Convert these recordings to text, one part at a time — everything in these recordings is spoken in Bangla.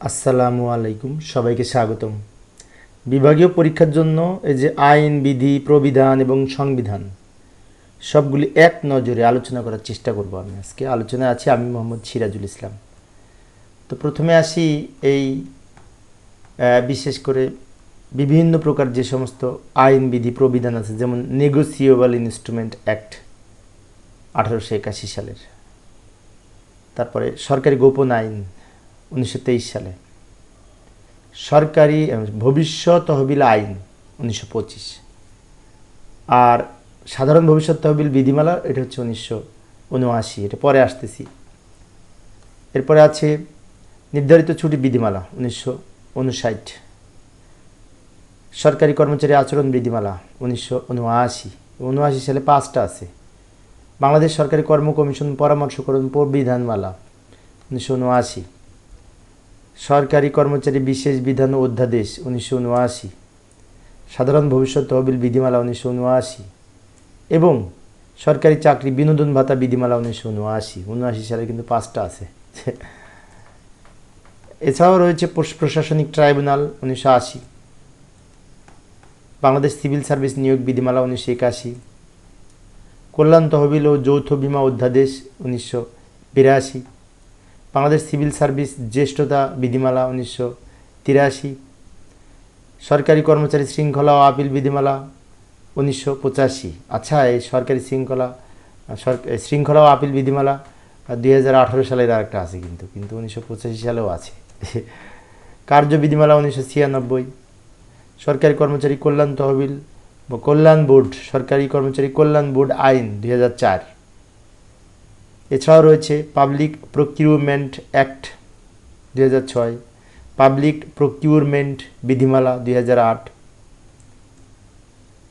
আসসালামু আলাইকুম, সবাইকে স্বাগতম। বিভাগীয় পরীক্ষার জন্য এই যে আইন, বিধি, প্রবিধান এবং সংবিধান সবগুলি এক নজরে আলোচনা করার চেষ্টা করব। আমি আজকে আলোচনায় আছি আমি মোহাম্মদ সিরাজুল ইসলাম। তো প্রথমে আসি এই বিশেষ করে বিভিন্ন প্রকার যে সমস্ত আইন, বিধি, প্রবিধান আছে, যেমন নেগোসিয়েবল ইনস্ট্রুমেন্ট অ্যাক্ট 1881 সালের, তারপরে সরকারি গোপন আইন 1923 সালে, সরকারি ভবিষ্যৎ তহবিল আইন 1925, আর সাধারণ ভবিষ্যৎ তহবিল বিধিমালা এটা হচ্ছে 1979, এটা পরে আসতেছি। এরপরে আছে নির্ধারিত ছুটি বিধিমালা 1959, সরকারি কর্মচারী আচরণ বিধিমালা 1979 সালে 5টা আছে। বাংলাদেশ সরকারি কর্ম কমিশন পরামর্শকরণ বিধানমালা 1979, সরকারি কর্মচারী বিশেষ বিধান ও অধ্যাদেশ 1979, সাধারণ ভবিষ্যৎ তহবিল বিধিমালা 1979 এবং সরকারি চাকরি বিনোদন ভাতা বিধিমালা 1979 সালে কিন্তু 5টা আছে। এছাড়াও রয়েছে প্রশাসনিক ট্রাইব্যুনাল 1980, বাংলাদেশ সিভিল সার্ভিস নিয়োগ বিধিমালা 1981, কল্যাণ তহবিল ও যৌথ বীমা অধ্যাদেশ 1982, বাংলাদেশ সিভিল সার্ভিস জ্যেষ্ঠতা বিধিমালা 1983, সরকারি কর্মচারী শৃঙ্খলা ও আপিল বিধিমালা 1985। আচ্ছা, এই সরকারি শৃঙ্খলা ও আপিল বিধিমালা 2018 সালের আরেকটা আছে, কিন্তু 1985 সালেও আছে। কার্য বিধিমালা 1996, সরকারি কর্মচারী কল্যাণ তহবিল বা কল্যাণ বোর্ড, সরকারি কর্মচারী কল্যাণ বোর্ড আইন 2004। এছাড়াও রয়েছে public procurement act 2006, public procurement বিধিমালা 2008,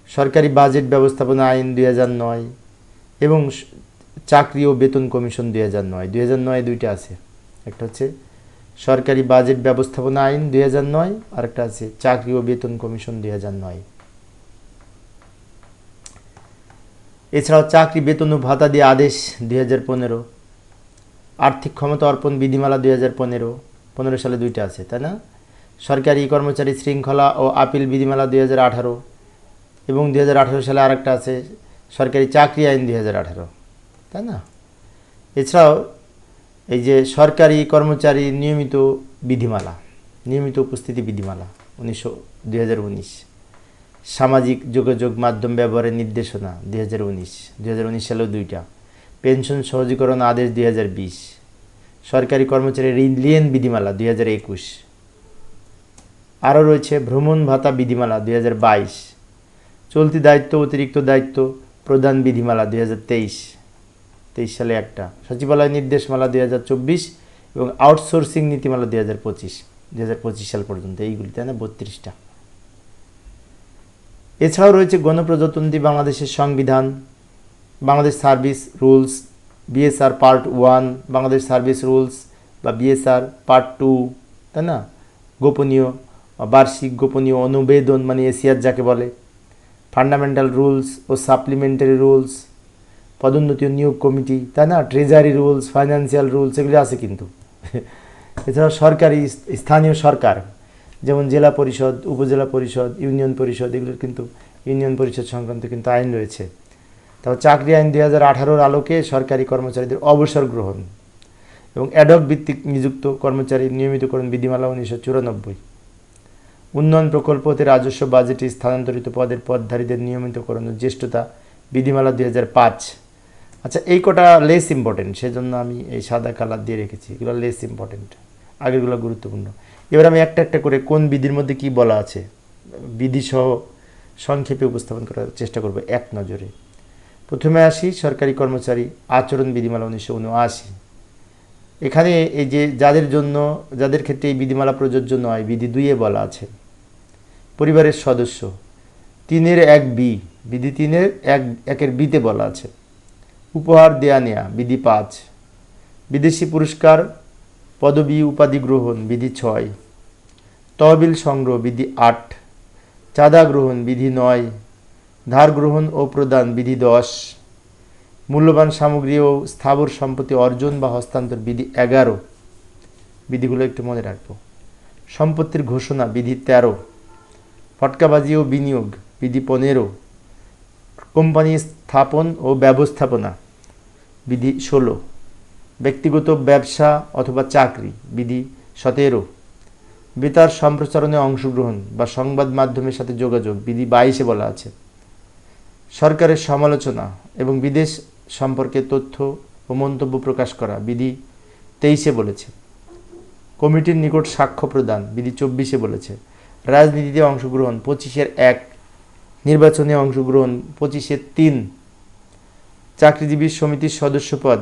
সরকারি বাজেট ব্যবস্থাপনা আইন 2009 এবং চাকরি ও বেতন কমিশন 2009। 2009 দুইটা আছে, একটা হচ্ছে সরকারি বাজেট ব্যবস্থাপনা আইন 2009, আর একটা আছে চাকরি ও বেতন কমিশন 2009। এছাড়াও চাকরি বেতন ও ভাতা দিয়ে আদেশ 2015, আর্থিক ক্ষমতা অর্পণ বিধিমালা 2015 সালে দুইটা আছে, তাই না? সরকারি কর্মচারী শৃঙ্খলা ও আপিল বিধিমালা 2018 এবং 2018 সালে আরেকটা আছে সরকারি চাকরি আইন 2018, তাই না? এছাড়াও এই যে সরকারি কর্মচারী নিয়মিত বিধিমালা, নিয়মিত উপস্থিতি বিধিমালা 2019, সামাজিক যোগাযোগ মাধ্যম ব্যবহারের নির্দেশনা 2019 সালেও দুইটা, পেনশন সহজীকরণ আদেশ 2020, সরকারি কর্মচারী ঋণ বিধিমালা 2021, আরও রয়েছে ভ্রমণ ভাতা বিধিমালা 2022, চলতি দায়িত্ব অতিরিক্ত দায়িত্ব প্রদান বিধিমালা 2023 সালে একটা, সচিবালয় নির্দেশমালা 2024 এবং আউটসোর্সিং নীতিমালা 2025 সাল পর্যন্ত, এইগুলি, তাই না? 32টা। এছাড়াও রয়েছে গণপ্রজাতন্ত্রী বাংলাদেশের সংবিধান, Bangladesh service rules, BSR part 1, Bangladesh service rules বা বিএসআর পার্ট 2, তাই না? গোপনীয় বার্ষিক গোপনীয় অনুবেদন মানে এসিআর যাকে বলে, ফান্ডামেন্টাল রুলস ও সাপ্লিমেন্টারি রুলস, পদোন্নতি ও নিয়োগ কমিটি, তাই না? ট্রেজারি রুলস, ফাইন্যান্সিয়াল রুলস, এগুলি আছে কিন্তু। এছাড়াও সরকারি স্থানীয় সরকার, যেমন জেলা পরিষদ, উপজেলা পরিষদ, ইউনিয়ন পরিষদ, এগুলোর কিন্তু ইউনিয়ন পরিষদ সংক্রান্ত কিন্তু আইন রয়েছে। তারপর চাকরি আইন 2018 আলোকে সরকারি কর্মচারীদের অবসর গ্রহণ এবং অ্যাডহক ভিত্তিক নিযুক্ত কর্মচারী নিয়মিতকরণ বিধিমালা 1994, উন্নয়ন প্রকল্প হতে রাজস্ব বাজেটে স্থানান্তরিত পদের পদধারীদের নিয়মিতকরণ ও জ্যেষ্ঠতা বিধিমালা 2005। আচ্ছা, এই কটা লেস ইম্পর্টেন্ট, সেজন্য আমি এই সাদা কালার দিয়ে রেখেছি, এগুলো লেস ইম্পর্টেন্ট, আগেরগুলো গুরুত্বপূর্ণ। এবার আমি একটা একটা করে কোন বিধির মধ্যে কি বলা আছে বিধিসহ সংক্ষেপে উপস্থাপন করার চেষ্টা করব এক নজরে। প্রথমে আসি সরকারি কর্মচারী আচরণ বিধিমালা 1979। এখানে এই যে যাদের ক্ষেত্রে এই বিধিমালা প্রযোজ্য নয়, বিধি 2-এ বলা আছে পরিবারের সদস্য, 3-1B, বিধি 3-1-এর বিতে বলা আছে উপহার দেয়া নেয়া, বিধি 5, বিদেশি পুরস্কার পদবি উপাধি গ্রহণ, বিধি 6, তহবিল সংগ্রহ, বিধি 8, চাঁদা গ্রহণ, বিধি 9, ধার গ্রহণ ও প্রদান, বিধি 10, মূল্যবান সামগ্রী ও স্থাবর সম্পত্তি অর্জন বা হস্তান্তর, বিধি 11। বিধিগুলো একটু মনে রাখবো। সম্পত্তির ঘোষণা বিধি 13, ফটকাবাজি ও বিনিয়োগ বিধি 15, কোম্পানি স্থাপন ও ব্যবস্থাপনা বিধি 16, ব্যক্তিগত ব্যবসা অথবা চাকরি বিধি 17, বেতার সম্প্রচারণে অংশগ্রহণ বা সংবাদ মাধ্যমের সাথে যোগাযোগ বিধি 22 বলা আছে। সরকারের সমালোচনা এবং বিদেশ সম্পর্কে তথ্য ও মন্তব্য প্রকাশ করা বিধি 23 বলেছে। কমিটির নিকট সাক্ষ্য প্রদান বিধি 24 বলেছে। রাজনীতিতে অংশগ্রহণ 25-1, নির্বাচনে অংশগ্রহণ 25-3, চাকরিজীবী সমিতির সদস্যপদ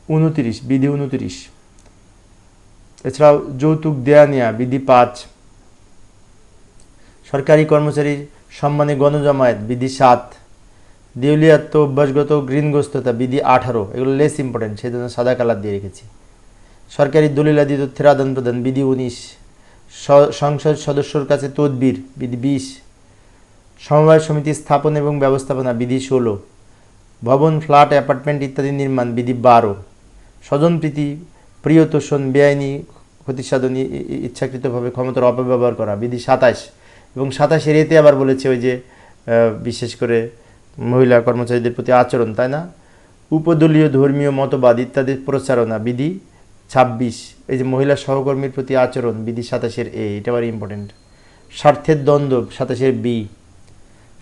29 বিধি 29, এছাড়াও যৌতুক দেয়া নেয়া বিধি 5, সরকারি কর্মচারীর সম্মানে গণজমায়েত বিধি 7, দেউলিয়াত্ব অভ্যাসগত ঋণগ্রস্ততা বিধি 18, এগুলো লেস ইম্পর্টেন্ট সেই জন্য সাদা কালার দিয়ে রেখেছি। সরকারি দলিলাদি তথ্যের আদান প্রদান বিধি 19, সংসদ সদস্যর কাছে তদবির বিধি 20, সমবায় সমিতি স্থাপন এবং ব্যবস্থাপনা বিধি 16, ভবন ফ্ল্যাট অ্যাপার্টমেন্ট ইত্যাদি নির্মাণ বিধি 12, স্বজনপ্রীতি প্রিয়তোষণ বেআইনি ক্ষতিসাধন ইচ্ছাকৃতভাবে ক্ষমতার অপব্যবহার করা বিধি 27, এবং 27 এতে আবার বলেছে ওই যে বিশেষ করে মহিলা কর্মচারীদের প্রতি আচরণ, তাই না, উপদলীয় ধর্মীয় মতবাদ ইত্যাদি প্রচারণা বিধি 26, এই যে মহিলা সহকর্মীর প্রতি আচরণ বিধি 27 এ, এটা আবার ইম্পর্টেন্ট। স্বার্থের দ্বন্দ্ব 27 বি,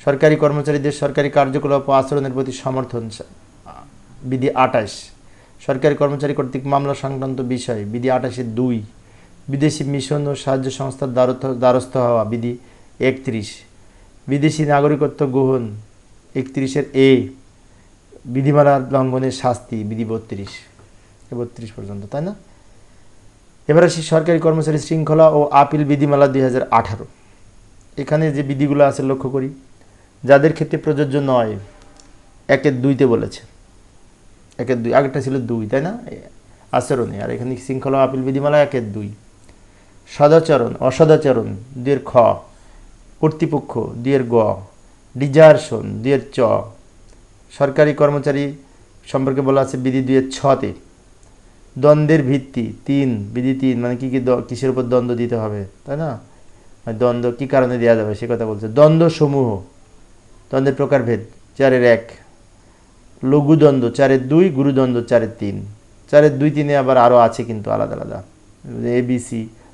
সরকারি কর্মচারীদের সরকারি কার্যকলাপ ও আচরণের প্রতি সমর্থন বিধি 28, সরকারি কর্মচারী কর্তৃক মামলা সংক্রান্ত বিষয় বিধি 28-2, বিদেশি মিশন ও সাহায্য সংস্থার দ্বারস্থ হওয়া বিধি 31, বিদেশি নাগরিকত্ব গ্রহণ 31 এ, বিধিমালার লঙ্ঘনের শাস্তি বিধি 32 পর্যন্ত, তাই না। এবার আসি সরকারি কর্মচারী শৃঙ্খলা ও আপিল বিধিমালা 2018। এখানে যে বিধিগুলো আছে লক্ষ্য করি, যাদের ক্ষেত্রে প্রযোজ্য নয় 1-2 বলেছে, 1-2, আগেরটা ছিল 2, তাই না, আচরণে, আর এখানে শৃঙ্খলা আপিল বিধিমালা 1-2। সদাচরণ অসদাচরণ 2 খ, কর্তৃপক্ষ 2 গ, ডিজার্শন 2 চ, সরকারি কর্মচারী সম্পর্কে বলা আছে বিধি 2-6-তে। দ্বন্দ্বের ভিত্তি 3 বিধি 3, মানে কি কিসের উপর দ্বন্দ্ব দিতে হবে, তাই না, দ্বন্দ্ব কি কারণে দেওয়া যাবে সে কথা বলছে। দ্বন্দ্ব সমূহ, দ্বন্দ্বের প্রকারভেদ 4-1, লঘুদ্বন্দ্ব 4-2, গুরুদ্বন্দ্ব 4-3। 4-2-3 আবার আরও আছে কিন্তু আলাদা আলাদা, ABC,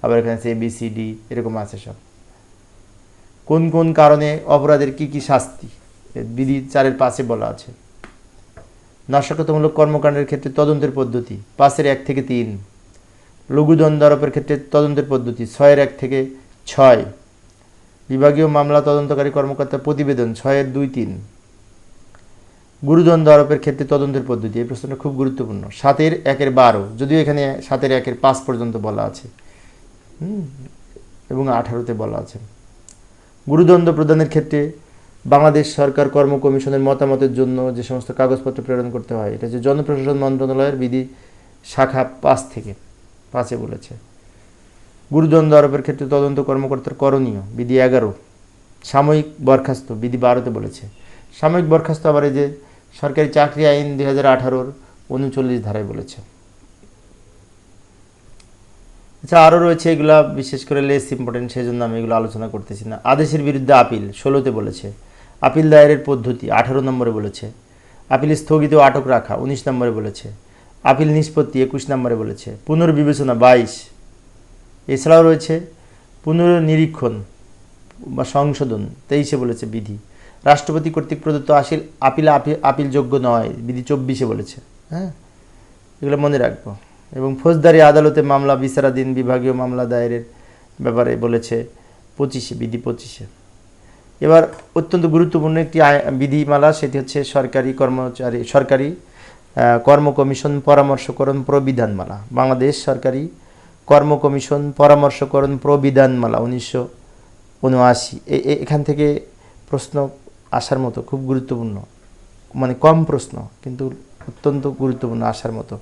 আবার এখানে আছে ABCD, এরকম আছে সব। কোন কোন কারণে অপরাধের কি কি শাস্তি বিধি 4-5 বলা আছে। নাশকতামূলক কর্মকাণ্ডের ক্ষেত্রে তদন্তের পদ্ধতি 5-1-3, লঘুদ্বন্দ্ব আরোপের ক্ষেত্রে তদন্তের পদ্ধতি 6-1-6, বিভাগীয় মামলা তদন্তকারী কর্মকর্তার প্রতিবেদন 6-2-3, গুরুদ্বন্দ্ব আরোপের ক্ষেত্রে তদন্তের পদ্ধতি, এই প্রশ্নটা খুব গুরুত্বপূর্ণ। 7-1-12, যদিও এখানে 7-1-5 পর্যন্ত বলা আছে এবং 18-তে বলা আছে। গুরুদ্বন্দ্ব প্রদানের ক্ষেত্রে বাংলাদেশ সরকার কর্ম কমিশনের মতামতের জন্য যে সমস্ত কাগজপত্র প্রেরণ করতে হয়, এটা হচ্ছে জনপ্রশাসন মন্ত্রণালয়ের বিধি শাখা 5 বলেছে। গুরুদ্বন্দ্ব আরোপের ক্ষেত্রে তদন্ত কর্মকর্তার করণীয় বিধি 11, সাময়িক বরখাস্ত বিধি 12-তে বলেছে। সাময়িক বরখাস্ত আবার এই যে সরকারি চাকরি আইন 2018-র 39 ধারায় বলেছে। আচ্ছা, আরও রয়েছে, এগুলা বিশেষ করে লেস ইম্পর্টেন্ট, সেই জন্য আমি এগুলো আলোচনা করতেছি না। আদেশের বিরুদ্ধে আপিল 16-তে বলেছে। আপিল দায়েরের পদ্ধতি 18 নম্বরে বলেছে। আপিল স্থগিত ও আটক রাখা 19 নম্বরে বলেছে। আপিল নিষ্পত্তি 21 নম্বরে বলেছে। পুনর্বিবেচনা 22। এছাড়াও রয়েছে পুনর্নিরীক্ষণ বা সংশোধন 23-এ বলেছে বিধি। রাষ্ট্রপতি কর্তৃক প্রদত্ত আপিলযোগ্য নয় বিধি 24-এ বলেছে। হ্যাঁ, এগুলো মনে রাখবো। এবং ফৌজদারি আদালতে মামলা বিচারাধীন বিভাগীয় মামলা দায়েরের ব্যাপারে বলেছে 25-এ, বিধি 25-এ। এবার অত্যন্ত গুরুত্বপূর্ণ একটি বিধিমালা, সেটি হচ্ছে সরকারি কর্ম কমিশন পরামর্শকরণ প্রবিধানমালা। বাংলাদেশ সরকারি কর্ম কমিশন পরামর্শকরণ প্রবিধানমালা 1979। এখান থেকে প্রশ্ন আসার মতো, খুব গুরুত্বপূর্ণ, মানে কম প্রশ্ন কিন্তু অত্যন্ত গুরুত্বপূর্ণ আসার মতো।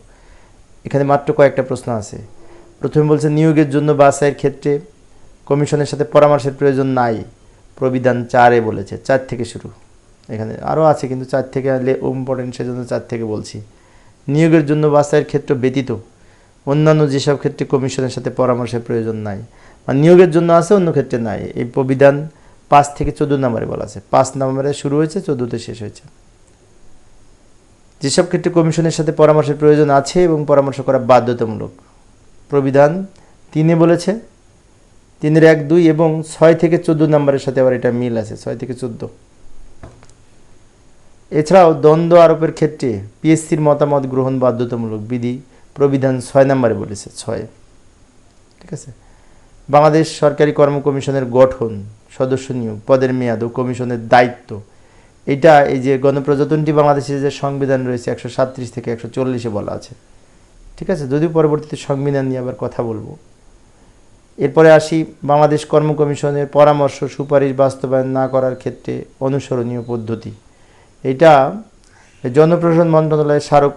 এখানে মাত্র কয়েকটা প্রশ্ন আছে। প্রথমে বলছে নিয়োগের জন্য বাছাইয়ের ক্ষেত্রে কমিশনের সাথে পরামর্শের প্রয়োজন নাই, প্রবিধান 4-এ বলেছে। 4 থেকে শুরু, এখানে আরও আছে কিন্তু 4 থেকে ইম্পর্টেন্ট, সেজন্য 4 থেকে বলছি। নিয়োগের জন্য বাছাইয়ের ক্ষেত্র ব্যতীত অন্যান্য যেসব ক্ষেত্রে কমিশনের সাথে পরামর্শের প্রয়োজন নাই, মানে নিয়োগের জন্য আছে, অন্য ক্ষেত্রে নাই। এই প্রবিধান 5 থেকে 14 নম্বরে বলা আছে। 5 নম্বরে শুরু হয়েছে, 14তে শেষ হয়েছে। যেসব ক্ষেত্রে কমিশনের সাথে পরামর্শের প্রয়োজন আছে এবং পরামর্শ করা বাধ্যতামূলক, প্রবিধান 3-এ বলেছে। 3-এর 1, 2 এবং 6 থেকে 14 নম্বরের সাথে আবার এটা মিল আছে, 6 থেকে 14। এছাড়াও দ্বন্দ্ব আরোপের ক্ষেত্রে পিএসসির মতামত গ্রহণ বাধ্যতামূলক, বিধি প্রবিধান 6 নম্বরে বলেছে, 6। ঠিক আছে। বাংলাদেশ সরকারি কর্ম কমিশনের গঠন, সদস্য নিয়োগ, পদের মেয়াদ ও কমিশনের দায়িত্ব, এটা এই যে গণপ্রজাতন্ত্রী বাংলাদেশের যে সংবিধান রয়েছে 137 থেকে 140-এ বলা আছে। ঠিক আছে, যদিও পরবর্তীতে সংবিধান নিয়ে আবার কথা বলবো। এরপরে আসি বাংলাদেশ কর্ম কমিশনের পরামর্শ সুপারিশ বাস্তবায়ন না করার ক্ষেত্রে অনুসরণীয় পদ্ধতি। এটা জনপ্রশাসন মন্ত্রণালয়ের স্মারক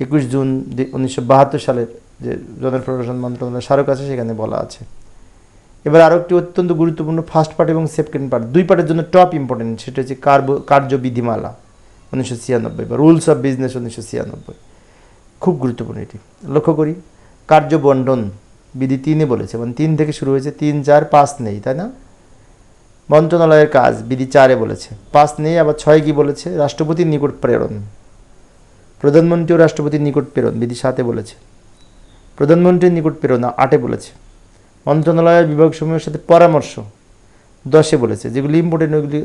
21 জুন 1972 সালের যে জনপ্রশাসন মন্ত্রণালয়ের স্মারক আছে সেখানে বলা আছে। এবার আরও একটি অত্যন্ত গুরুত্বপূর্ণ ফার্স্ট পার্ট এবং সেকেন্ড পার্ট, 2 পার্টের জন্য টপ ইম্পর্টেন্ট, সেটা হচ্ছে কার্যবিধিমালা 1996 বা রুলস অফ বিজনেস 1996, খুব গুরুত্বপূর্ণ। এটি লক্ষ্য করি, কার্যবন্টন বিধি 3-এ বলেছে, মানে 3 থেকে শুরু হয়েছে, 3, 4, 5 নেই, তাই না? মন্ত্রণালয়ের কাজ বিধি 4-এ বলেছে, 5 নেই। আবার 6 কি বলেছে? রাষ্ট্রপতির নিকট প্রেরণ, প্রধানমন্ত্রী ও রাষ্ট্রপতির নিকট প্রেরণ বিধি 7-এ বলেছে। প্রধানমন্ত্রীর নিকট প্রেরণ 8-এ বলেছে। মন্ত্রণালয়ের বিভাগসমূহের সাথে পরামর্শ 10-এ বলেছে। যেগুলি ইম্পর্টেন্ট ওইগুলি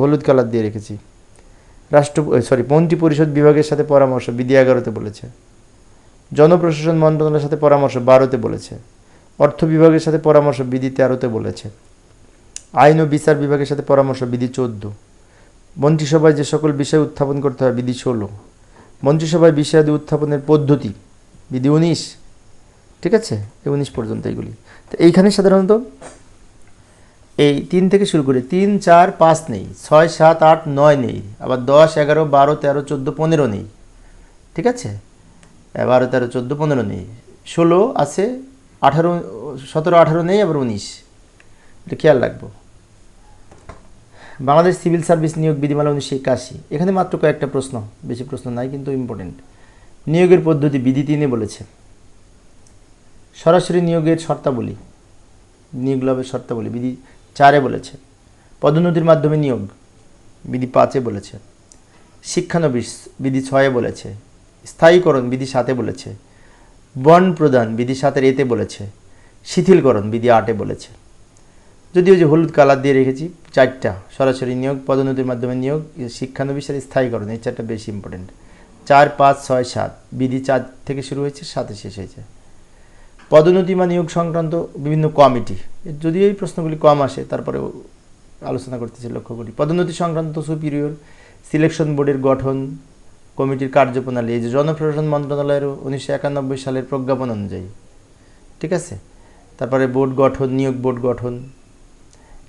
হলুদ কালার দিয়ে রেখেছি। মন্ত্রী পরিষদ বিভাগের সাথে পরামর্শ বিধি 11-তে বলেছে। জনপ্রশাসন মন্ত্রণালয়ের সাথে পরামর্শ 12-তে বলেছে। অর্থ বিভাগের সাথে পরামর্শ বিধি 13-তে বলেছে। আইন ও বিচার বিভাগের সাথে পরামর্শ বিধি 14। মন্ত্রিসভায় যে সকল বিষয় উত্থাপন করতে হয় বিধি 16। মন্ত্রিসভায় বিষয়াদি উত্থাপনের পদ্ধতি বিধি 19। ঠিক আছে, এই 19 পর্যন্ত এইগুলি। তো এইখানে সাধারণত এই 3 থেকে শুরু করে 3, 4, 5 নেই, 6, 7, 8, 9 নেই, আবার 10, 11, 12, 13, 14, 15 নেই। ঠিক আছে, 12, 13, 14, 15 নেই, 16 আছে, 18, 17, 18 নেই, আবার 19। এটা খেয়াল রাখবো। বাংলাদেশ সিভিল সার্ভিস নিয়োগ বিধিমালা 1981, এখানে মাত্র কয়েকটা প্রশ্ন, বেশি প্রশ্ন নাই কিন্তু ইম্পর্টেন্ট। নিয়োগের পদ্ধতি বিধি 3-এ বলেছে। সরাসরি নিয়োগের শর্তাবলী, নিয়োগ লাভের শর্তাবলী বিধি 4-এ বলেছে। পদোন্নতির মাধ্যমে নিয়োগ বিধি 5-এ বলেছে। শিক্ষানবিশ বিধি 6-এ বলেছে। স্থায়ীকরণ বিধি 7-এ বলেছে। বন্ড প্রদান বিধি 7-এর এতে বলেছে। শিথিলকরণ বিধি 8-এ বলেছে। যদিও যে হলুদ কালার দিয়ে রেখেছি 4টা, সরাসরি নিয়োগ, পদোন্নতির মাধ্যমে নিয়োগ, শিক্ষানবিশ আর স্থায়ীকরণ, এই 4টা বেশি ইম্পর্টেন্ট। 4, 5, 6, 7 বিধি 4 থেকে শুরু হয়েছে, 7-এ শেষ হয়েছে। পদোন্নতি বা নিয়োগ সংক্রান্ত বিভিন্ন কমিটি, যদিও এই প্রশ্নগুলি কম আসে তারপরেও আলোচনা করতেছি, লক্ষ্য করি। পদোন্নতি সংক্রান্ত সুপিরিয়র সিলেকশন বোর্ডের গঠন, কমিটির কার্যপ্রণালী, এই যে জনপ্রশাসন মন্ত্রণালয়ের 1991 সালের প্রজ্ঞাপন অনুযায়ী। ঠিক আছে, তারপরে বোর্ড গঠন, নিয়োগ বোর্ড গঠন,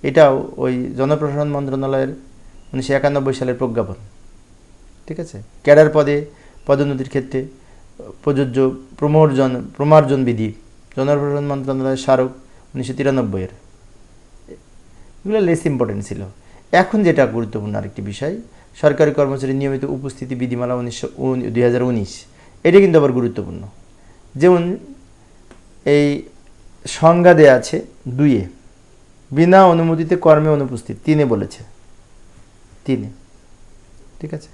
এটাও ওই জনপ্রশাসন মন্ত্রণালয়ের 1991 সালের প্রজ্ঞাপন। ঠিক আছে, ক্যাডার পদে পদোন্নতির ক্ষেত্রে প্রযোজ্য প্রমার্জন বিধি, জনপ্রশাসন মন্ত্রণালয়ের স্মারক 1993-এর। এগুলো লেস ইম্পর্টেন্ট ছিল। এখন যেটা গুরুত্বপূর্ণ আরেকটি বিষয়, সরকারি কর্মচারীর নিয়মিত উপস্থিতি বিধিমালা 2019, এটা কিন্তু আবার গুরুত্বপূর্ণ। যেমন এই সংজ্ঞা দেয়া আছে 2-এ, বিনা অনুমতিতে কর্মে অনুপস্থিত 3-এ বলেছে, 3-এ। ঠিক আছে,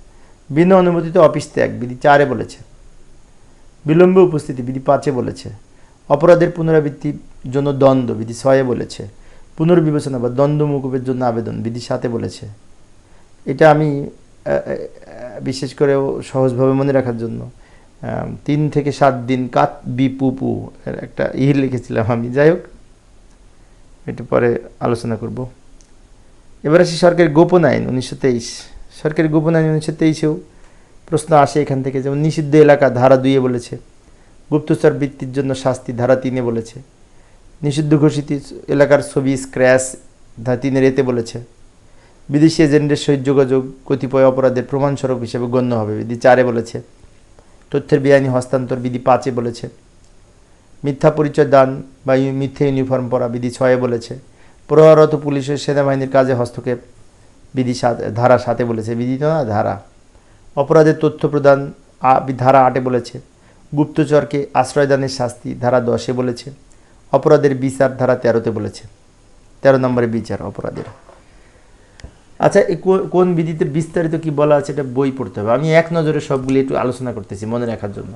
বিনা অনুমতিতে অফিস ত্যাগ বিধি 4-এ বলেছে। বিলম্বে উপস্থিতি বিধি 5-এ বলেছে। অপরাধের পুনরাবৃত্তির জন্য দ্বন্দ্ব বিধি 6-এ বলেছে। পুনর্বিবেচনা বা দ্বন্দ্ব মকুবের জন্য আবেদন বিধি 7-এ বলেছে। এটা আমি বিশেষ করে সহজভাবে মনে রাখার জন্য 3 থেকে 7 দিন কাত বিপুপু একটা লিখেছিলাম আমি। যাই হোক, এটা পরে আলোচনা করব। এবার আসি সরকারি গোপন আইন 1923। সরকারি গোপন আইন 1923-এও প্রশ্ন আসে এখান থেকে, যেমন নিষিদ্ধ এলাকা ধারা 2-এ বলেছে। গুপ্তচর বৃত্তির জন্য শাস্তি ধারা 3-এ বলেছে। নিষিদ্ধ ঘোষিত এলাকার ছবি স্ক্র্যাচ ধারা 3-এর এতে বলেছে। বিদেশি এজেন্টের সহিত যোগাযোগ কতিপয় অপরাধের প্রমাণস্বরূপ হিসেবে গণ্য হবে বিধি 4-এ বলেছে। তথ্যের বেআইনি হস্তান্তর বিধি 5-এ বলেছে। মিথ্যা পরিচয় দান বা মিথ্যে ইউনিফর্ম পরা বিধি 6-এ বলেছে। প্রহররত পুলিশের সেনাবাহিনীর কাজে হস্তক্ষেপ বিধি ধারা 7-এ বলেছে, বিধি না ধারা। অপরাধের তথ্য প্রদান ধারা 8-এ বলেছে। গুপ্তচরকে আশ্রয়দানের শাস্তি ধারা 10-এ বলেছে। অপরাধের বিচার ধারা 13-তে বলেছে, 13 নম্বরে বিচার অপরাধের। আচ্ছা, এই কোন বিধিতে বিস্তারিত কি বলা আছে এটা বই পড়তে হবে, আমি এক নজরে সবগুলি একটু আলোচনা করতেছি মনে রাখার জন্য।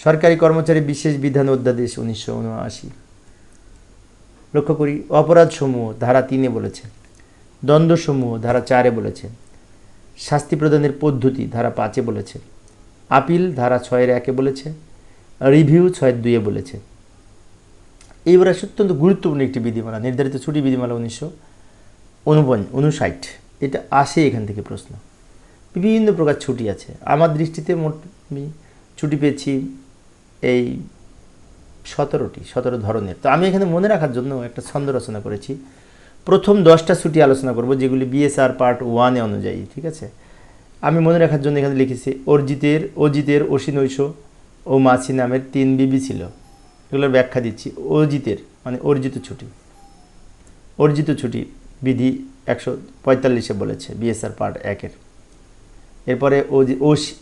সরকারি কর্মচারী বিশেষ বিধান অধ্যাদেশ 1979। লক্ষ্য করি, অপরাধসমূহ ধারা 3-এ বলেছে, দ্বন্দ্বসমূহ ধারা 4-এ বলেছে, শাস্তি প্রদানের পদ্ধতি ধারা 5-এ বলেছে, আপিল ধারা 6-এর 1-এ বলেছে, রিভিউ 6-এর 2-এ বলেছে। এইবার অত্যন্ত গুরুত্বপূর্ণ একটি বিধিমালা, নির্ধারিত ছুটি বিধিমালা 1959। এটা আসে এখান থেকে প্রশ্ন। বিভিন্ন প্রকার ছুটি আছে, আমার দৃষ্টিতে মোট আমি ছুটি পেয়েছি এই 17 ধরনের। তো আমি এখানে মনে রাখার জন্য একটা ছন্দ রচনা করেছি। প্রথম 10টা ছুটি আলোচনা করব যেগুলি বিএসআর পার্ট 1-এ অনুযায়ী, ঠিক আছে। আমি মনে রাখার জন্য এখানে লিখেছি, অজিতের অসিনৈশ ও মাছি নামের 3 বিবি ছিল। এগুলোর ব্যাখ্যা দিচ্ছি। অজিতের মানে অর্জিত ছুটি বিধি 145-এ বলেছে বিএসআর পার্ট 1-এর। এরপরে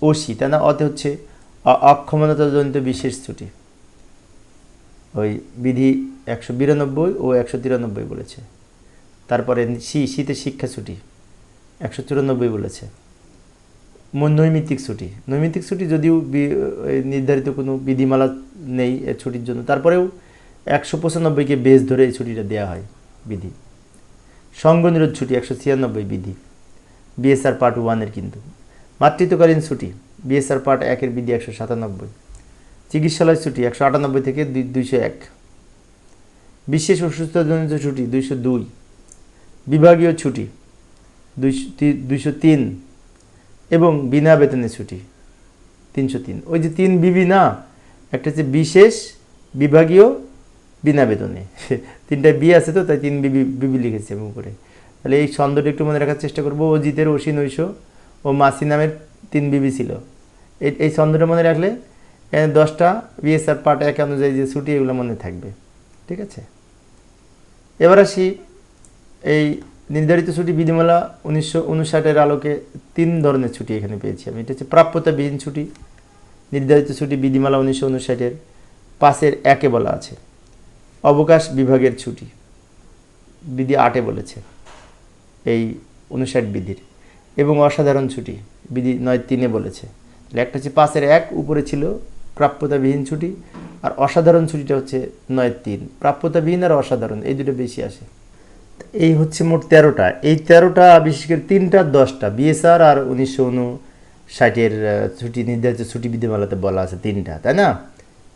ওসি তাই না, অতে হচ্ছে অক্ষমতাজনিত বিশেষ ছুটি, ওই বিধি 192 ও 193 বলেছে। তারপরে শীতে শিক্ষা ছুটি 194 বলেছে। নৈমিত্তিক ছুটি যদিও নির্ধারিত কোনো বিধিমালা নেই এ ছুটির জন্য, তারপরেও 195-কে বেস ধরে এই ছুটিটা দেওয়া হয় বিধি। সঙ্গনিরোধ ছুটি 196 বিধি, বিএসআর পার্ট 1-এর। কিন্তু মাতৃত্বকালীন ছুটি বিএসআর পার্ট 1-এর বিধি 197। চিকিৎসালয় ছুটি 198 থেকে 201। বিশেষ অসুস্থতাজনিত ছুটি 202। বিভাগীয় ছুটি 203 এবং বিনা বেতনের ছুটি 303। ওই যে 3 বিবি না, একটা হচ্ছে বিশেষ, বিভাগীয়, বিনা বেতনে, 3টা বি আছে তো তাই 3 বিবি লিখেছি আমি উপরে। তাহলে এই ছন্দটা একটু মনে রাখার চেষ্টা করবো। অজিতের অসিনৈশ ও মাসি নামের 3 বিবি ছিল। এই ছন্দটা মনে রাখলে 10টা বিএসআর পার্ট 1 অনুযায়ী যে ছুটি এগুলো মনে থাকবে, ঠিক আছে। এবার আসি, এই নির্ধারিত ছুটি বিধিমালা 1959-এর আলোকে 3 ধরনের ছুটি এখানে পেয়েছি আমি। এটা হচ্ছে প্রাপ্যতাবিহীন ছুটি, নির্ধারিত ছুটি বিধিমালা 1959-এর 5-এর-1-এ বলা আছে। অবকাশ বিভাগের ছুটি বিধি 8-এ বলেছে এই 59 বিধির। এবং অসাধারণ ছুটি বিধি 9-3-এ বলেছে। তাহলে একটা হচ্ছে 5-এর-1 উপরে ছিল প্রাপ্যতাবিহীন ছুটি, আর অসাধারণ ছুটিটা হচ্ছে 9-3। প্রাপ্যতাবিহীন আর অসাধারণ এই দুটো বেশি আসে। এই হচ্ছে মোট 13টা। এই 13টা বিশেষ করে 3টা 10টা বিএসআর আর 1960-এর ছুটি, নির্ধারিত ছুটি বিধিমালাতে বলা আছে 3টা, তাই না?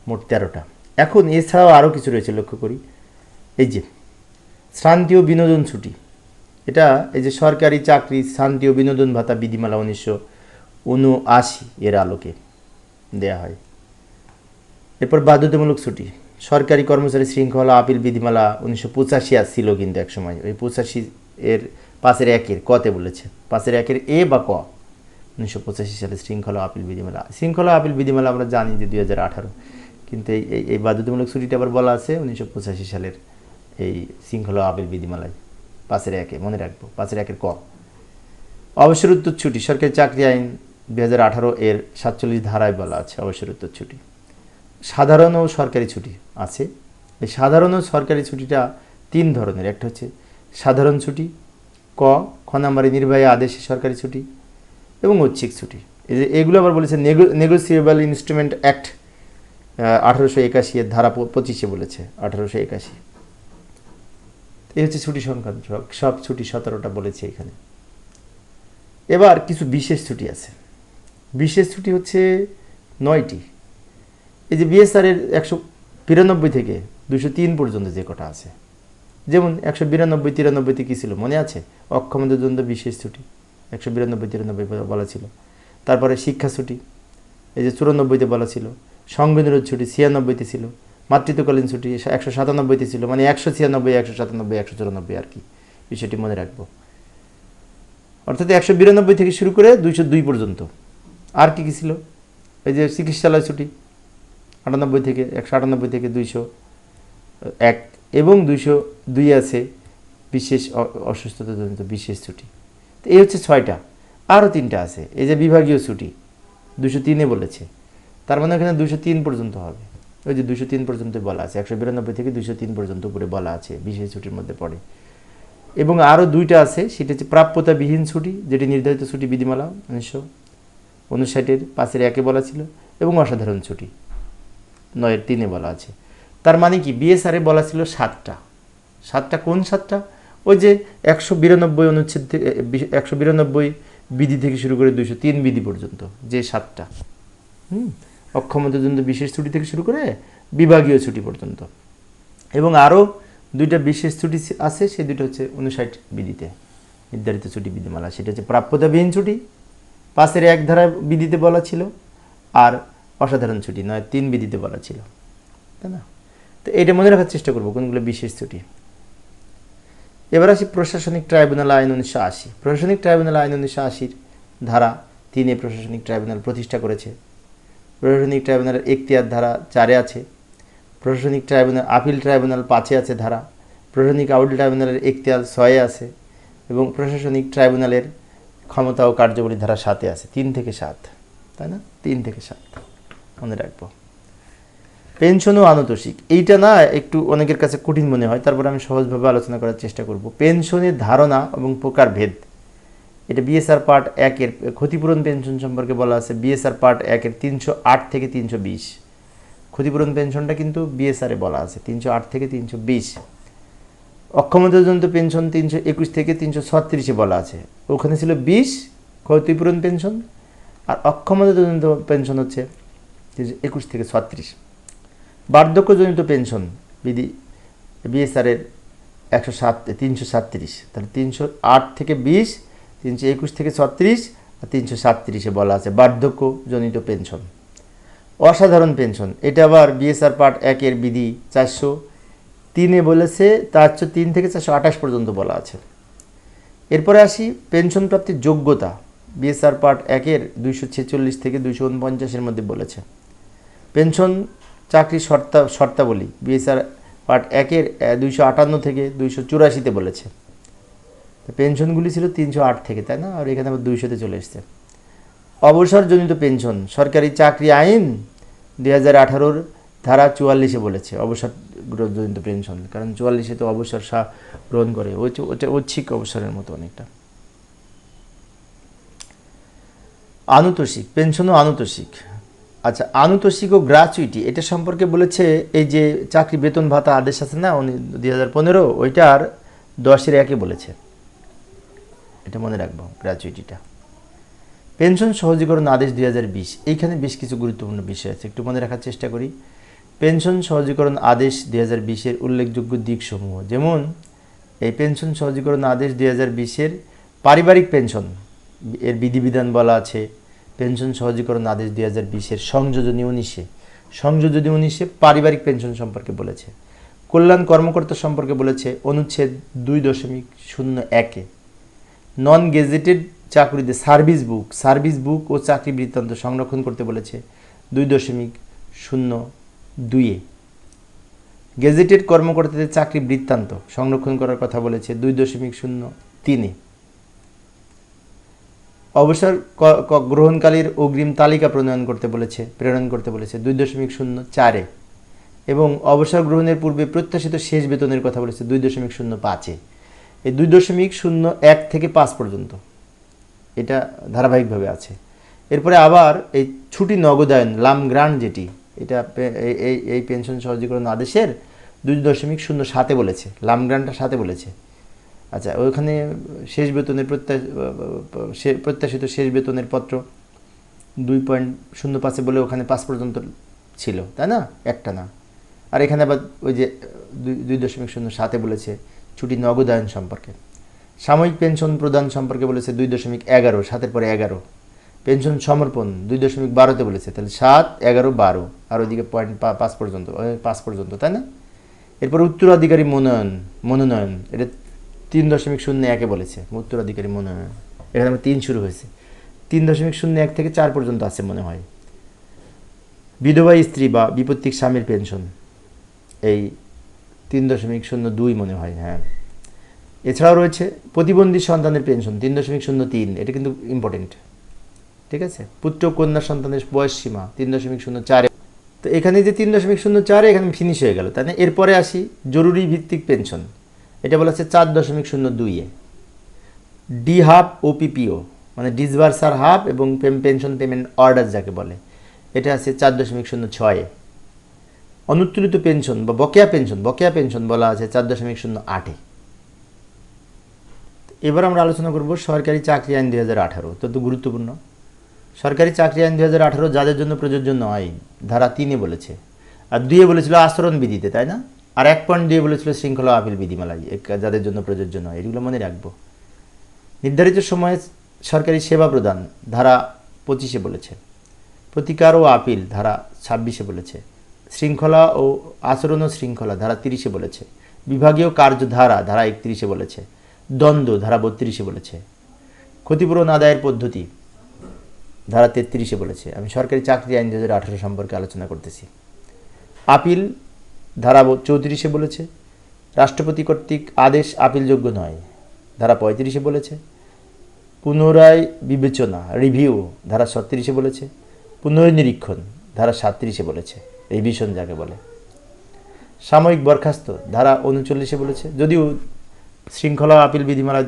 মোট 13টা। এখন এছাড়াও আরও কিছু রয়েছে, লক্ষ্য করি। এই যে শ্রান্তি ও বিনোদন ছুটি, এটা এই যে সরকারি চাকরি শান্তি ও বিনোদন ভাতা বিধিমালা 1979-এর আলোকে দেয়া হয়। এরপর বাধ্যতামূলক ছুটি, সরকারি কর্মচারী শৃঙ্খলা আপিল বিধিমালা 1985 ছিল কিন্তু এক সময়। ওই 85-এর 5-এর-1-এর কতে বলেছে, 5-এর-1-এর এ বা ক, 1985 সালে শৃঙ্খলা আপিল বিধিমালা আমরা জানি যে 2018, কিন্তু এই বাধ্যতামূলক ছুটিটা আবার বলা আছে 1985 সালের এই শৃঙ্খলা আপিল বিধিমালায় 5-এর-1-এ, মনে রাখবো 5-এর-1-এর ক। অবসরোত্তর ছুটি, সরকারি চাকরি আইন 2018-এর 47 ধারায় বলা আছে অবসরোত্তর ছুটি। সাধারণ ও সরকারি ছুটি আছে। এই সাধারণ ও সরকারি ছুটিটা 3 ধরনের। একটা হচ্ছে সাধারণ ছুটি, খ নম্বরে নির্বাহী আদেশে সরকারি ছুটি, এবং ঐচ্ছিক ছুটি। এগুলো আবার বলেছে নেগোসিয়েবল ইনস্ট্রুমেন্ট অ্যাক্ট 1881-এর ধারা 25-এ বলেছে, 1881। এই হচ্ছে ছুটি সংক্রান্ত সব ছুটি 17টা বলেছে এখানে। এবার কিছু বিশেষ ছুটি আছে। বিশেষ ছুটি হচ্ছে 9টি। এই যে বিএসআর-এর 192 থেকে 203 পর্যন্ত যে কটা আছে, যেমন 192-93-তে কী ছিল মনে আছে? অক্ষমতার জন্য বিশেষ ছুটি 192-93 বলা ছিল। তারপরে শিক্ষা ছুটি এই যে 94-তে বলা ছিল। সঙ্গনিরোধ ছুটি 96-তে ছিল। মাতৃত্বকালীন ছুটি 197-তে ছিল, মানে 196, 197, 194 আর কি, বিষয়টি মনে রাখবো। অর্থাৎ 192 থেকে শুরু করে 202 পর্যন্ত। আর কি ছিল? এই যে চিকিৎসালয় ছুটি 98 থেকে 198 থেকে 201 এবং 202 আছে বিশেষ অসুস্থতাজনিত বিশেষ ছুটি। তো এই হচ্ছে 6টা। আরও 3টা আছে। এই যে বিভাগীয় ছুটি 203-এ বলেছে। তার মানে এখানে 203 পর্যন্ত হবে। ওই যে 203 পর্যন্ত বলা আছে, 192 থেকে 203 পর্যন্ত উপরে বলা আছে বিশেষ ছুটির মধ্যে পড়ে। এবং আরও দুইটা আছে, সেটা হচ্ছে প্রাপ্যতাবিহীন ছুটি, যেটি নির্ধারিত ছুটি বিধিমালা 1959-এর 5-1 বলা ছিল, এবং অসাধারণ ছুটি 9-3 বলা আছে। তার মানে কি, বিএসআরে বলা ছিল 7টা। কোন 7টা? ওই যে 192 অনুচ্ছেদ থেকে 192 বিধি থেকে শুরু করে 203 বিধি পর্যন্ত যে 7টা, অক্ষমতাজনিত বিশেষ ছুটি থেকে শুরু করে বিভাগীয় ছুটি পর্যন্ত। এবং আরও দুইটা বিশেষ ছুটি আছে, সেই দুটো হচ্ছে 59 বিধিতে নির্ধারিত ছুটি বিধিমালা। সেটা হচ্ছে প্রাপ্যতাবিহীন ছুটি 5-1 ধারা বিধিতে বলা ছিল, আর অসাধারণ ছুটি 9-3 বিধিতে বলা ছিল, তাই না? তো এটা মনে রাখার চেষ্টা করবো কোনগুলো বিশেষ ছুটি। এবার আসি প্রশাসনিক ট্রাইব্যুনাল আইন 1980। প্রশাসনিক ট্রাইব্যুনাল আইন 1980 ধারা 3-এ প্রশাসনিক ট্রাইব্যুনাল প্রতিষ্ঠা করেছে। প্রশাসনিক ট্রাইব্যুনালের এখতিয়ার ধারা 4-এ আছে। প্রশাসনিক ট্রাইব্যুনাল আপিল ট্রাইব্যুনাল 5-এ আছে ধারা। প্রশাসনিক আপিল ট্রাইব্যুনালের এখতিয়ার 6-এ আছে, এবং প্রশাসনিক ট্রাইব্যুনালের ক্ষমতা ও কার্যাবলী ধারা 7-এ আছে। 3 থেকে 7, তাই না? 3 থেকে 7 মনে রাখবো। পেনশন ও আনুতোষিক, এইটা না একটু অনেকের কাছে কঠিন মনে হয়, তারপর আমি সহজভাবে আলোচনা করার চেষ্টা করব। পেনশনের ধারণা এবং প্রকারভেদ, এটা বিএসআর পার্ট 1-এর ক্ষতিপূরণ পেনশন সম্পর্কে বলা আছে। বিএসআর পার্ট 1-এর 308 থেকে 320 ক্ষতিপূরণ পেনশনটা কিন্তু বিএসআরে বলা আছে 308 থেকে 320। অক্ষমতাজনিত পেনশন 321 থেকে 336-এ বলা আছে, ওখানে ছিল 20 ক্ষতিপূরণ পেনশন, আর অক্ষমতাজনিত পেনশন হচ্ছে 21 থেকে 36। বার্ধক্যজনিত পেনশন বিধি বিএসআরের 337, তাহলে 308 থেকে 20, 321 থেকে 36, আর 337-এ বলা আছে বার্ধক্যজনিত পেনশন। অসাধারণ পেনশন, এটা আবার বিএসআর পার্ট 1-এর বিধি 403-এ বলেছে, 403 থেকে 428 পর্যন্ত বলা আছে। এরপরে আসি পেনশন প্রাপ্তির যোগ্যতা, বিএসআর পার্ট 1-এর 246 থেকে 249-এর মধ্যে বলেছে। পেনশন চাকরির শর্তাবলী বিএসআর পার্ট 1-এর 258 থেকে 284-তে বলেছে। পেনশনগুলি ছিল 308 থেকে, তাই না? আর এখানে আবার 200-তে চলে এসছে। অবসরজনিত পেনশন সরকারি চাকরি আইন 2018-র ধারা 44-এ বলেছে অবসরজনিত পেনশন, কারণ 44-এ তো অবসর গ্রহণ করে, ওটা ঐচ্ছিক অবসরের মতো অনেকটা। আনুতোষিক, পেনশন ও আনুতোষিক। আচ্ছা, আনুতোষিক ও গ্র্যাচুইটি, এটা সম্পর্কে বলেছে এই যে চাকরি বেতন ভাতা আদেশ আছে না 2015, ওইটার 10-1-এ বলেছে, এটা মনে রাখবো গ্র্যাচুইটিটা। পেনশন সহজীকরণ আদেশ 2020, এইখানে বেশ কিছু গুরুত্বপূর্ণ বিষয় আছে, একটু মনে রাখার চেষ্টা করি। পেনশন সহজীকরণ আদেশ 2020-এর উল্লেখযোগ্য দিকসমূহ, যেমন এই পেনশন সহজীকরণ আদেশ 2020-এর পারিবারিক পেনশন এর বিধিবিধান বলা আছে। পেনশন সহজীকরণ আদেশ 2020-এর সংযোজনী 19-এ পারিবারিক পেনশন সম্পর্কে বলেছে। কল্যাণ কর্মকর্তা সম্পর্কে বলেছে অনুচ্ছেদ 2.01-এ। নন গেজেটেড চাকরিতে সার্ভিস বুক ও চাকরি বৃত্তান্ত সংরক্ষণ করতে বলেছে 2.02-এ। গেজেটেড কর্মকর্তাদের চাকরি বৃত্তান্ত সংরক্ষণ করার কথা বলেছে 2.03-এ। অবসর গ্রহণকালীর অগ্রিম তালিকা প্রেরণ করতে বলেছে 2.04-এ, এবং অবসর গ্রহণের পূর্বে প্রত্যাশিত শেষ বেতনের কথা বলেছে 2.05-এ। এই 2.01 থেকে 5 পর্যন্ত এটা ধারাবাহিকভাবে আছে। এরপরে আবার এই ছুটি নগদায়ন লাম গ্রান্ট, যেটি এটা এই পেনশন সহজীকরণ আদেশের 2.07-এ বলেছে, লাম গ্রান্টটা 7-এ বলেছে। আচ্ছা, ওইখানে শেষ বেতনের প্রত্যাশিত শেষ বেতনের পত্র 2.05-এ বলে ওখানে 5 পর্যন্ত ছিল, তাই না? একটা না। আর এখানে আবার ওই যে 2.07-এ বলেছে ছুটি নগদায়ন সম্পর্কে। সাময়িক পেনশন প্রদান সম্পর্কে বলেছে 2.11, 7-এর পরে 11। পেনশন সমর্পণ 2.12-তে বলেছে, তাহলে 7, 11, 12, আর ওইদিকে 5 পর্যন্ত, তাই না? এরপর উত্তরাধিকারী মনোনয়ন, এটা 3.01-এ বলেছে উত্তরাধিকারী মনোনয়ন। এখানে আমার 3 শুরু হয়েছে, 3.01 থেকে 4 পর্যন্ত আছে মনে হয়। বিধবা স্ত্রী বা বিপত্তিক স্বামীর পেনশন এই 3.02 মনে হয়, হ্যাঁ। এছাড়াও রয়েছে প্রতিবন্ধী সন্তানের পেনশন 3.03, এটা কিন্তু ইম্পর্টেন্ট। ঠিক আছে। পুত্র কন্যা সন্তানের বয়স সীমা 3.04। তো এখানে যে 3.04 এখানে ফিনিশ হয়ে গেল, তাই না। এরপরে আসি জরুরি ভিত্তিক পেনশন, এটা বলা আছে 4.02-এ। ডি হাফ ওপিপিও মানে ডিসবার্সার হাফ এবং পেনশন পেমেন্ট অর্ডার যাকে বলে, এটা আছে 4.06-এ। অনুত্তোলিত পেনশন বা বকেয়া পেনশন বলা আছে 4.08-এ। এবার আমরা আলোচনা করব সরকারি চাকরি আইন 2018, অত্যন্ত গুরুত্বপূর্ণ। সরকারি চাকরি আইন 2018 যাদের জন্য প্রযোজ্য নয়, ধারা 3-এ বলেছে, আর 2-এ বলেছিল আচরণ বিধিতে, তাই না। আর 1.2-এ বলেছিল শৃঙ্খলা আপিল বিধিমালায় যাদের জন্য প্রযোজ্য নয়, এগুলো মনে রাখবো। নির্ধারিত সময়ে সরকারি সেবা প্রদান ধারা 25-এ বলেছে। প্রতিকার ও আপিল ধারা 26-এ বলেছে। শৃঙ্খলা ও আচরণ ও শৃঙ্খলা ধারা 30-এ বলেছে। বিভাগীয় কার্যধারা ধারা 31-এ বলেছে। দ্বন্দ্ব ধারা 32-এ বলেছে। ক্ষতিপূরণ আদায়ের পদ্ধতি ধারা 33-এ বলেছে। আমি সরকারি চাকরি আইন 2018 সম্পর্কে আলোচনা করতেছি। আপিল ধারা 34-এ বলেছে। রাষ্ট্রপতি কর্তৃক আদেশ আপিলযোগ্য নয় ধারা 35-এ বলেছে। পুনরায় বিবেচনা রিভিউ ধারা 36-এ বলেছে। পুনর্নিরীক্ষণ ধারা 37-এ বলেছে, রিভিশন যাকে বলে। সাময়িক বরখাস্ত ধারা 39-এ বলেছে, যদিও শৃঙ্খলা আপিল বিধিমালা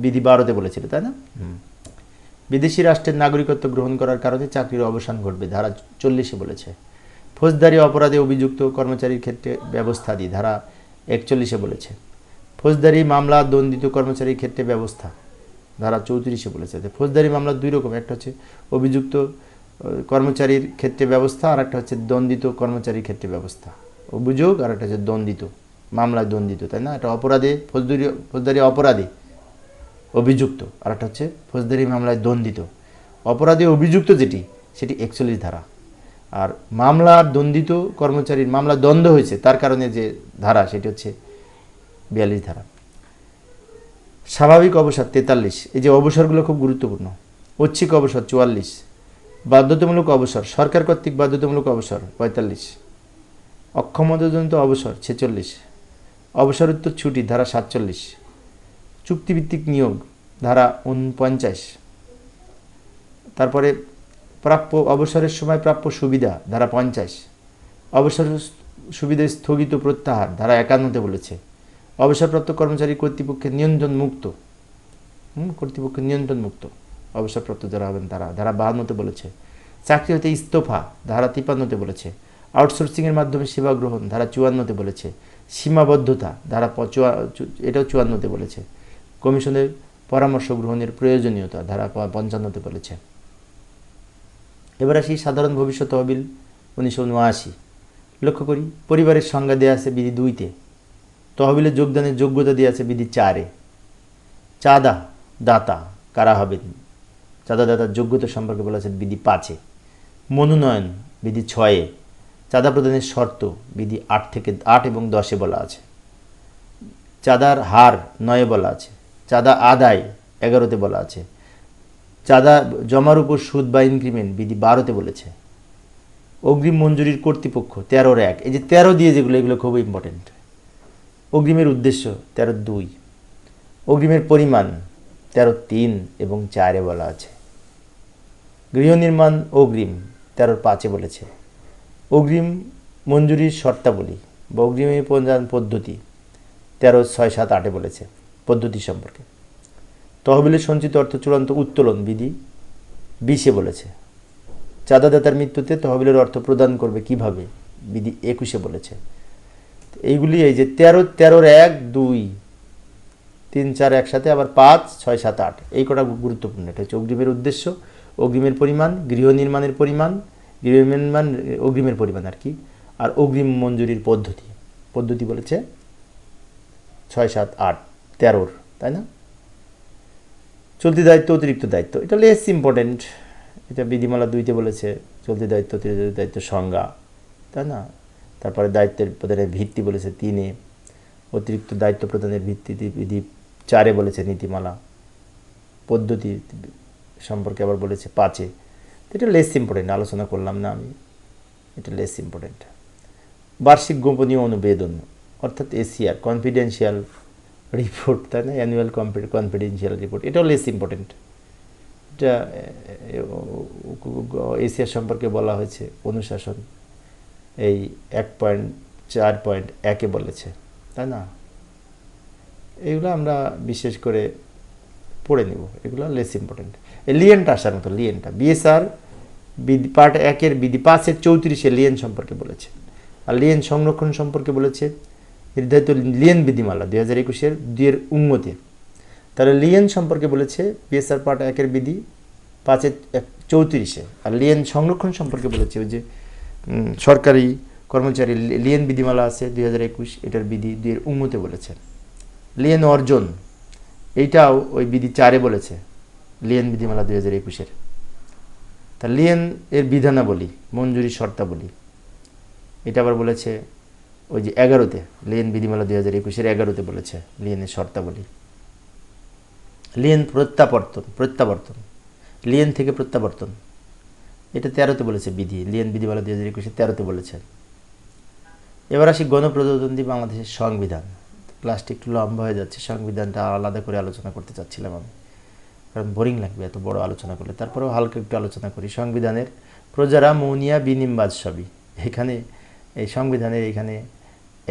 বিধি 12-তে বলেছিল, তাই না। বিদেশি রাষ্ট্রের নাগরিকত্ব গ্রহণ করার কারণে চাকরির অবসান ঘটবে ধারা 40-এ বলেছে। ফৌজদারি অপরাধে অভিযুক্ত কর্মচারীর ক্ষেত্রে ব্যবস্থাদি ধারা 41-এ বলেছে। ফৌজদারি মামলা দণ্ডিত কর্মচারীর ক্ষেত্রে ব্যবস্থা ধারা 34-এ বলেছে। ফৌজদারি মামলা দুই রকম, একটা হচ্ছে অভিযুক্ত কর্মচারীর ক্ষেত্রে ব্যবস্থা, আর একটা হচ্ছে দণ্ডিত কর্মচারীর ক্ষেত্রে ব্যবস্থা। অভিযোগ আর একটা হচ্ছে দণ্ডিত, মামলায় দণ্ডিত, তাই না। একটা অপরাধে ফৌজদারি অপরাধে অভিযুক্ত, আর একটা হচ্ছে ফৌজদারি মামলায় দণ্ডিত। অপরাধে অভিযুক্ত যেটি, সেটি 41 ধারা। আর মামলার দণ্ডিত কর্মচারীর মামলা দ্বন্দ্ব হয়েছে তার কারণে যে ধারা, সেটি হচ্ছে 42 ধারা। স্বাভাবিক অবসর 43, এই যে অবসরগুলো খুব গুরুত্বপূর্ণ। ঐচ্ছিক অবসর 44, বাধ্যতামূলক অবসর সরকার কর্তৃক বাধ্যতামূলক অবসর 45, অক্ষমতাজনিত অবসর 46, অবসরোত্তর ছুটি ধারা 47, চুক্তিভিত্তিক নিয়োগ ধারা 49, তারপরে প্রাপ্য অবসরের সময় প্রাপ্য সুবিধা ধারা 50, অবসর সুবিধা স্থগিত প্রত্যাহার ধারা 51-তে বলেছে। অবসরপ্রাপ্ত কর্মচারী কর্তৃপক্ষের নিয়ন্ত্রণ মুক্ত অবসরপ্রাপ্ত যারা হবেন তারা ধারা 52-তে বলেছে। চাকরি হতে ইস্তফা ধারা 53-তে বলেছে। আউটসোর্সিংয়ের মাধ্যমে সেবা গ্রহণ ধারা 54-তে বলেছে। সীমাবদ্ধতা ধারা এটাও 54-তে বলেছে। কমিশনের পরামর্শ গ্রহণের প্রয়োজনীয়তা ধারা 55-তে বলেছে। এবার আসি সাধারণ ভবিষ্যৎ তহবিল 1979। লক্ষ্য করি, পরিবারের সংজ্ঞা দেওয়া আছে বিধি 2-তে। তহবিলে যোগদানের যোগ্যতা দেওয়া আছে বিধি 4-এ। চাঁদা দাতা কারা হবেন, চাঁদা দাতার যোগ্যতা সম্পর্কে বলা আছে বিধি 5-এ। মনোনয়ন বিধি 6-এ। চাঁদা প্রদানের শর্ত বিধি 8 এবং 10-এ বলা আছে। চাঁদার হার 9-এ বলা আছে। চাঁদা আদায় 11-তে বলা আছে। চাঁদা জমার উপর সুদ বা ইনক্রিমেন্ট বিধি 12-তে বলেছে। অগ্রিম মঞ্জুরির কর্তৃপক্ষ 13-1, এই যে 13 দিয়ে যেগুলো, এগুলো খুব ইম্পর্টেন্ট। অগ্রিমের উদ্দেশ্য 13-2, অগ্রিমের পরিমাণ 13-3 এবং 4-এ বলা আছে। গৃহ নির্মাণ অগ্রিম 13-5-এ বলেছে। অগ্রিম মঞ্জুরির শর্তাবলী বা অগ্রিমের প্রদান পদ্ধতি 13-6-7-8-এ বলেছে পদ্ধতি সম্পর্কে। তহবিলের সঞ্চিত অর্থ চূড়ান্ত উত্তোলন বিধি 20-এ বলেছে। চাঁদাদাতার মৃত্যুতে তহবিলের অর্থ প্রদান করবে কিভাবে বিধি 21-এ বলেছে। এইগুলি এই যে 13-1, 2, 3, 4 একসাথে, আবার 5, 6, 7, 8, এই কটা গুরুত্বপূর্ণ। এটা হচ্ছে অগ্রিমের উদ্দেশ্য, অগ্রিমের পরিমাণ, গৃহ নির্মাণের পরিমাণ, অগ্রিমের পরিমাণ আর কি, আর অগ্রিম মঞ্জুরির পদ্ধতি বলেছে 6, 7, 8, 13, তাই না। চলতি দায়িত্ব অতিরিক্ত দায়িত্ব, এটা লেস ইম্পর্টেন্ট। এটা বিধিমালা 2-তে বলেছে। চলতি দায়িত্ব অতিরিক্ত দায়িত্ব সংজ্ঞা, তাই না। তারপরে দায়িত্বের প্রদানের ভিত্তি বলেছে 3-এ। অতিরিক্ত দায়িত্ব প্রদানের ভিত্তি বিধি 4-এ বলেছে। নীতিমালা পদ্ধতি সম্পর্কে আবার বলেছে 5-এ। এটা লেস ইম্পর্টেন্ট, আলোচনা করলাম না আমি, এটা লেস ইম্পর্টেন্ট। বার্ষিক গোপনীয় অনুবেদন অর্থাৎ এসিআর, কনফিডেন্সিয়াল রিপোর্ট, তাই না, অ্যানুয়াল কনফিডেন্সিয়াল রিপোর্ট, এটাও লেস ইম্পর্টেন্ট। এশিয়া সম্পর্কে বলা হয়েছে অনুশাসন, এই 1.4.1-এ বলেছে, তাই না? এগুলো আমরা বিশেষ করে পড়ে নেব, এগুলো লেস ইম্পর্টেন্ট। এই লিয়েনটা আসার মতো, লিয়েনটা বিএসআর পার্ট 1-এর বিধি 5-এর 34-এ লিয়েন সম্পর্কে বলেছে, আর লিয়েন সংরক্ষণ সম্পর্কে বলেছে নির্ধারিত লিয়েন বিধিমালা 2021-এর 2-এর উন্নতি। তাহলে লিয়েন সম্পর্কে বলেছে বিএসআর পার্ট 1-এর বিধি 5-এর 34-এ, আর লিয়েন সংরক্ষণ সম্পর্কে বলেছে ওই যে সরকারি কর্মচারী লিয়েন বিধিমালা আছে 2021, এটার বিধি 2-এর উন্নতি বলেছে। লিয়েন অর্জন এইটাও ওই বিধি 4-এ বলেছে, লিয়েন বিধিমালা 2021-এর। তা লিয়েন এর বিধানাবলী, মঞ্জুরি শর্তাবলী, এটা আবার বলেছে ওই যে 11-তে, লিয়েন বিধিমালা 2021-এর 11-তে বলেছে লিয়েনের শর্তাবলী। লিয়েন প্রত্যাবর্তন, লিয়েন থেকে প্রত্যাবর্তন, এটা 13-তে বলেছে বিধি, লিয়েন বিধিমালা 2021-এর 13-তে বলেছে। এবার আসি গণপ্রজাতন্ত্রী বাংলাদেশের সংবিধান। ক্লাসটি একটু লম্বা হয়ে যাচ্ছে, সংবিধানটা আলাদা করে আলোচনা করতে চাচ্ছিলাম আমি, কারণ বোরিং লাগবে এত বড় আলোচনা করলে। তারপরেও হালকা একটু আলোচনা করি। সংবিধানের প্রজারা মৌনিয়া বিনিমবাজ সবই, এখানে এই সংবিধানের এখানে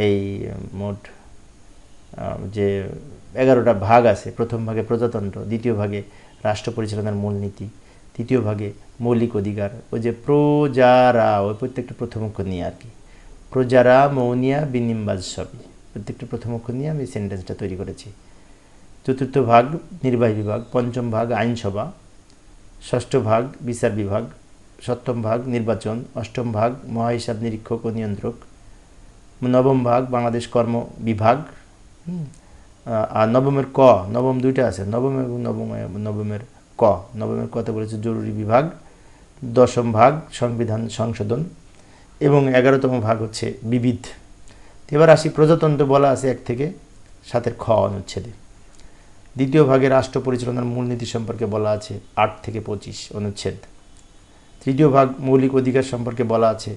এই মোট যে 11টা ভাগ আছে, প্রথম ভাগে প্রজাতন্ত্র, দ্বিতীয় ভাগে রাষ্ট্র পরিচালনার মূলনীতি, তৃতীয় ভাগে মৌলিক অধিকার, ওই যে প্রজারা, ওই প্রত্যেকটা প্রথম অক্ষর নিয়ে আর কি, প্রজারা মৌনিয়া বিনিমবাজ সবই, প্রত্যেকটা প্রথম অক্ষর নিয়ে আমি সেন্টেন্সটা তৈরি করেছি। চতুর্থ ভাগ নির্বাহী বিভাগ, পঞ্চম ভাগ আইনসভা, ষষ্ঠ ভাগ বিচার বিভাগ, সপ্তম ভাগ নির্বাচন, অষ্টম ভাগ মহাহিসাব নিরীক্ষক ও নিয়ন্ত্রক, নবম ভাগ বাংলাদেশ কর্ম বিভাগ, আর নবমের ক, নবম দুইটা আছে, নবম এবং নবমের ক, নবমের কতে বলেছে জরুরি বিভাগ, দশম ভাগ সংবিধান সংশোধন, এবং 11তম ভাগ হচ্ছে বিবিধ। এবার আসি প্রজাতন্ত্র বলা আছে 1 থেকে 7-এর খ অনুচ্ছেদে। দ্বিতীয় ভাগে রাষ্ট্র পরিচালনার মূলনীতি সম্পর্কে বলা আছে 8 থেকে 25 অনুচ্ছেদ। তৃতীয় ভাগ মৌলিক অধিকার সম্পর্কে বলা আছে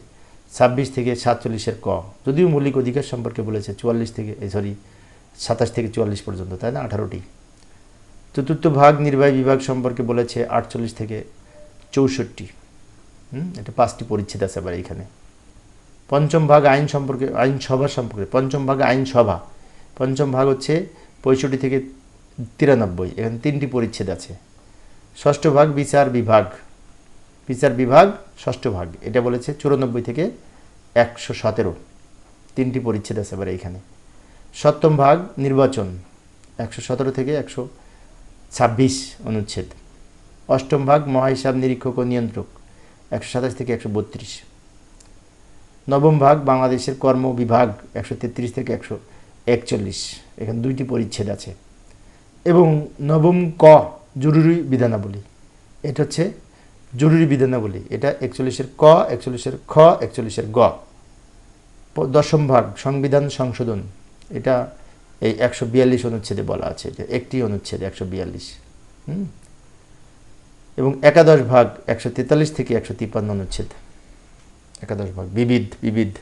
26 থেকে 47-এর ক, যদিও মৌলিক অধিকার সম্পর্কে বলেছে 27 থেকে 44 পর্যন্ত, তাই না, 18টি। চতুর্থ ভাগ নির্বাহী বিভাগ সম্পর্কে বলেছে 48 থেকে 64, এটা 5টি পরিচ্ছেদ আছে আবার এইখানে। পঞ্চম ভাগ আইনসভা সম্পর্কে, পঞ্চম ভাগ আইনসভা, পঞ্চম ভাগ হচ্ছে 65 থেকে 93, এখানে 3টি পরিচ্ছেদ আছে। ষষ্ঠ ভাগ বিচার বিভাগ, ষষ্ঠ ভাগ, এটা বলেছে 94 থেকে 117, 3টি পরিচ্ছেদ আছে এবার এইখানে। সপ্তম ভাগ নির্বাচন 117 থেকে 126 অনুচ্ছেদ। অষ্টম ভাগ মহাহিসাব নিরীক্ষক ও নিয়ন্ত্রক 127 থেকে 132। নবম ভাগ বাংলাদেশের কর্ম বিভাগ 133 থেকে 141, এখানে 2টি পরিচ্ছেদ আছে। এবং নবম ক জরুরি বিধানাবলী, এটা হচ্ছে জরুরি বিধানাবলী, এটা 41-এর ক, 41-এর খ, 41-এর গ। দশম ভাগ সংবিধান সংশোধন, এটা এই 142 অনুচ্ছেদে বলা আছে, এটা একটি অনুচ্ছেদ 142। এবং একাদশ ভাগ 143 থেকে 153 অনুচ্ছেদ, একাদশ ভাগ বিবিধ।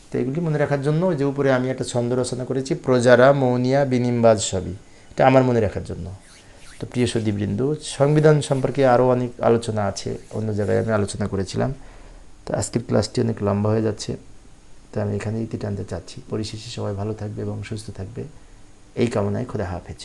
তো এগুলি মনে রাখার জন্য যে উপরে আমি একটা ছন্দ রচনা করেছি, প্রজারা মৌনিয়া বিনিমবাজ সবই, এটা আমার মনে রাখার জন্য। তো প্রিয় সুধীবৃন্দ, সংবিধান সম্পর্কে আরও অনেক আলোচনা আছে, অন্য জায়গায় আমি আলোচনা করেছিলাম। তো আজকের ক্লাসটি অনেক লম্বা হয়ে যাচ্ছে, তো আমি এখানে ইতি টানতে চাচ্ছি। পরিশেষে সবাই ভালো থাকবে এবং সুস্থ থাকবে এই কামনায়, খোদা হাফেজ।